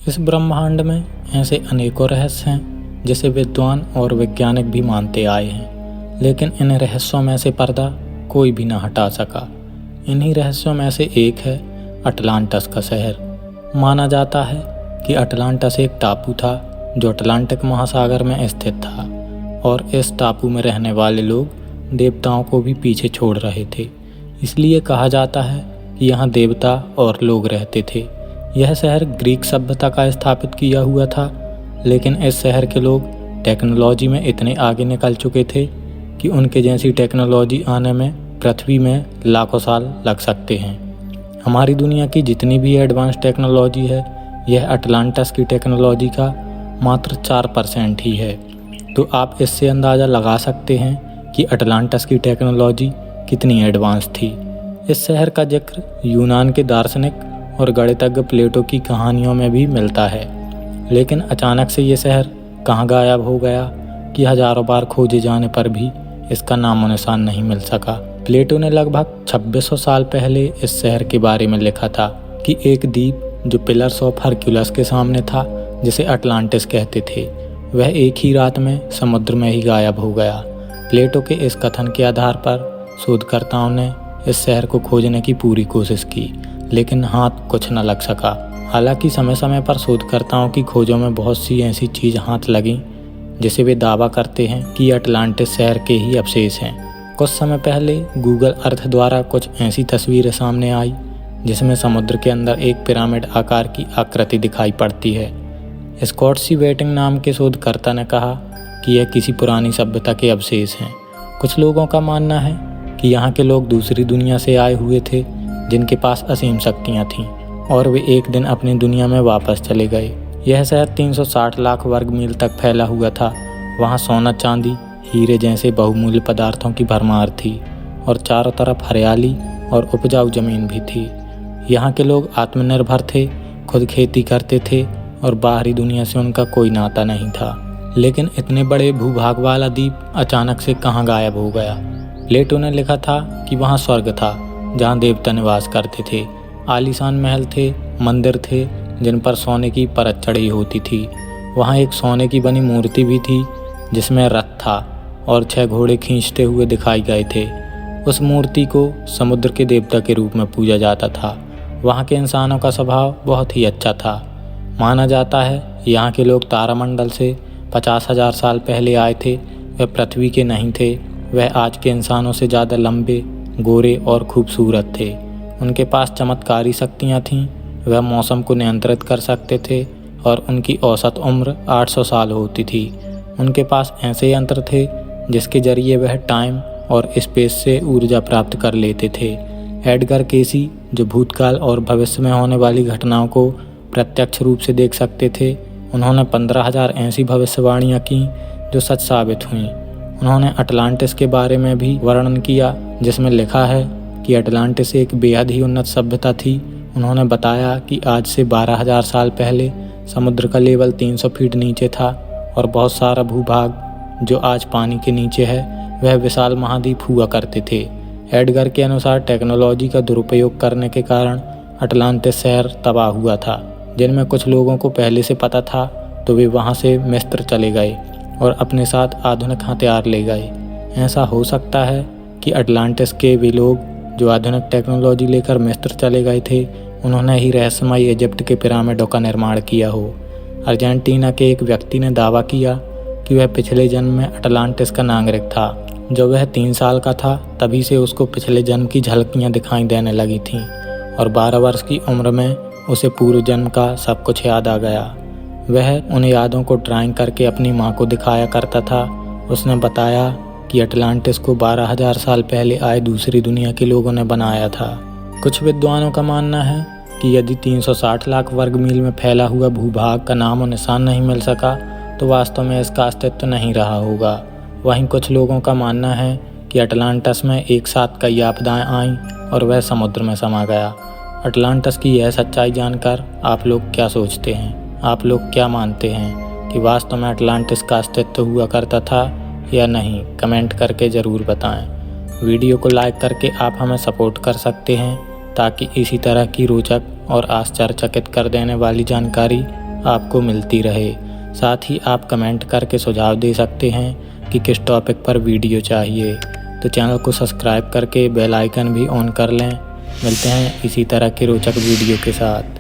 इस ब्रह्मांड में ऐसे अनेकों रहस्य हैं जिसे विद्वान और वैज्ञानिक भी मानते आए हैं, लेकिन इन रहस्यों में से पर्दा कोई भी न हटा सका। इन्हीं रहस्यों में से एक है अटलांटस का शहर। माना जाता है कि अटलांटस एक टापू था जो अटलांटिक महासागर में स्थित था, और इस टापू में रहने वाले लोग देवताओं को भी पीछे छोड़ रहे थे। इसलिए कहा जाता है कि यहाँ देवता और लोग रहते थे। यह शहर ग्रीक सभ्यता का स्थापित किया हुआ था, लेकिन इस शहर के लोग टेक्नोलॉजी में इतने आगे निकल चुके थे कि उनके जैसी टेक्नोलॉजी आने में पृथ्वी में लाखों साल लग सकते हैं। हमारी दुनिया की जितनी भी एडवांस टेक्नोलॉजी है, यह अटलांटस की टेक्नोलॉजी का मात्र 4% ही है। तो आप इससे अंदाज़ा लगा सकते हैं कि अटलांटस की टेक्नोलॉजी कितनी एडवांस थी। इस शहर का जिक्र यूनान के दार्शनिक और गणितज्ञ प्लेटो की कहानियों में भी मिलता है, लेकिन अचानक से ये शहर कहाँ गायब हो गया कि हजारों बार खोजे जाने पर भी इसका नामो निशान नहीं मिल सका। प्लेटो ने लगभग 2600 साल पहले इस शहर के बारे में लिखा था कि एक द्वीप जो पिलर्स ऑफ हरक्यूलस के सामने था, जिसे अटलांटिस कहते थे, वह एक ही रात में समुद्र में ही गायब हो गया। प्लेटो के इस कथन के आधार पर शोधकर्ताओं ने इस शहर को खोजने की पूरी कोशिश की, लेकिन हाथ कुछ न लग सका। हालांकि समय समय पर शोधकर्ताओं की खोजों में बहुत सी ऐसी चीज़ हाथ लगीं जिसे वे दावा करते हैं कि अटलांटिस शहर के ही अवशेष हैं। कुछ समय पहले गूगल अर्थ द्वारा कुछ ऐसी तस्वीरें सामने आई जिसमें समुद्र के अंदर एक पिरामिड आकार की आकृति दिखाई पड़ती है। स्कॉट सी वेटिंग नाम के शोधकर्ता ने कहा कि यह किसी पुरानी सभ्यता के अवशेष हैं। कुछ लोगों का मानना है कि यहाँ के लोग दूसरी दुनिया से आए हुए थे जिनके पास असीम शक्तियाँ थीं, और वे एक दिन अपनी दुनिया में वापस चले गए। यह शहर 360 लाख वर्ग मील तक फैला हुआ था। वहाँ सोना, चांदी, हीरे जैसे बहुमूल्य पदार्थों की भरमार थी, और चारों तरफ हरियाली और उपजाऊ जमीन भी थी। यहाँ के लोग आत्मनिर्भर थे, खुद खेती करते थे, और बाहरी दुनिया से उनका कोई नाता नहीं था। लेकिन इतने बड़े भूभाग वाला द्वीप अचानक से कहाँ गायब हो गया। प्लेटो ने लिखा था कि वहाँ स्वर्ग था जहाँ देवता निवास करते थे। आलीशान महल थे, मंदिर थे जिन पर सोने की परत चढ़ी होती थी। वहाँ एक सोने की बनी मूर्ति भी थी जिसमें रथ था और 6 घोड़े खींचते हुए दिखाई गए थे। उस मूर्ति को समुद्र के देवता के रूप में पूजा जाता था। वहाँ के इंसानों का स्वभाव बहुत ही अच्छा था। माना जाता है यहाँ के लोग तारामंडल से 50,000 साल पहले आए थे। वह पृथ्वी के नहीं थे। वह आज के इंसानों से ज़्यादा लंबे, गोरे और खूबसूरत थे। उनके पास चमत्कारी शक्तियाँ थीं। वह मौसम को नियंत्रित कर सकते थे और उनकी औसत उम्र 800 साल होती थी। उनके पास ऐसे यंत्र थे जिसके जरिए वह टाइम और स्पेस से ऊर्जा प्राप्त कर लेते थे। एडगर केसी, जो भूतकाल और भविष्य में होने वाली घटनाओं को प्रत्यक्ष रूप से देख सकते थे, उन्होंने 15,000 ऐसी भविष्यवाणियाँ की जो सच साबित हुईं। उन्होंने अटलांटिस के बारे में भी वर्णन किया जिसमें लिखा है कि अटलांटिस एक बेहद ही उन्नत सभ्यता थी। उन्होंने बताया कि आज से 12,000 साल पहले समुद्र का लेवल 300 फीट नीचे था, और बहुत सारा भूभाग जो आज पानी के नीचे है वह विशाल महाद्वीप हुआ करते थे। एडगर के अनुसार टेक्नोलॉजी का दुरुपयोग करने के कारण अटलांटिस शहर तबाह हुआ था। जिनमें कुछ लोगों को पहले से पता था तो वे वहाँ से मिस्र चले गए और अपने साथ आधुनिक हथियार ले गए। ऐसा हो सकता है कि अटलांटिस के वे लोग जो आधुनिक टेक्नोलॉजी लेकर मिस्र चले गए थे, उन्होंने ही रहस्यमय इजिप्ट के पिरामिडों का निर्माण किया हो। अर्जेंटीना के एक व्यक्ति ने दावा किया कि वह पिछले जन्म में अटलांटिस का नागरिक था। जब वह 3 साल का था तभी से उसको पिछले जन्म की झलकियाँ दिखाई देने लगी थीं, और 12 वर्ष की उम्र में उसे पूर्व जन्म का सब कुछ याद आ गया। वह उन यादों को ड्राइंग करके अपनी माँ को दिखाया करता था। उसने बताया कि अटलांटिस को 12,000 साल पहले आए दूसरी दुनिया के लोगों ने बनाया था। कुछ विद्वानों का मानना है कि यदि 360 लाख वर्ग मील में फैला हुआ भूभाग का नामो निशान नहीं मिल सका तो वास्तव में इसका अस्तित्व नहीं रहा होगा। वहीं कुछ लोगों का मानना है कि अटलांटिस में एक साथ कई आपदाएं आईं और वह समुद्र में समा गया। अटलांटिस की यह सच्चाई जानकर आप लोग क्या सोचते हैं? आप लोग क्या मानते हैं कि वास्तव में अटलांटिस का अस्तित्व हुआ करता था या नहीं? कमेंट करके ज़रूर बताएं। वीडियो को लाइक करके आप हमें सपोर्ट कर सकते हैं ताकि इसी तरह की रोचक और आश्चर्यचकित कर देने वाली जानकारी आपको मिलती रहे। साथ ही आप कमेंट करके सुझाव दे सकते हैं कि किस टॉपिक पर वीडियो चाहिए। तो चैनल को सब्सक्राइब करके बेल आइकन भी ऑन कर लें। मिलते हैं इसी तरह के रोचक वीडियो के साथ।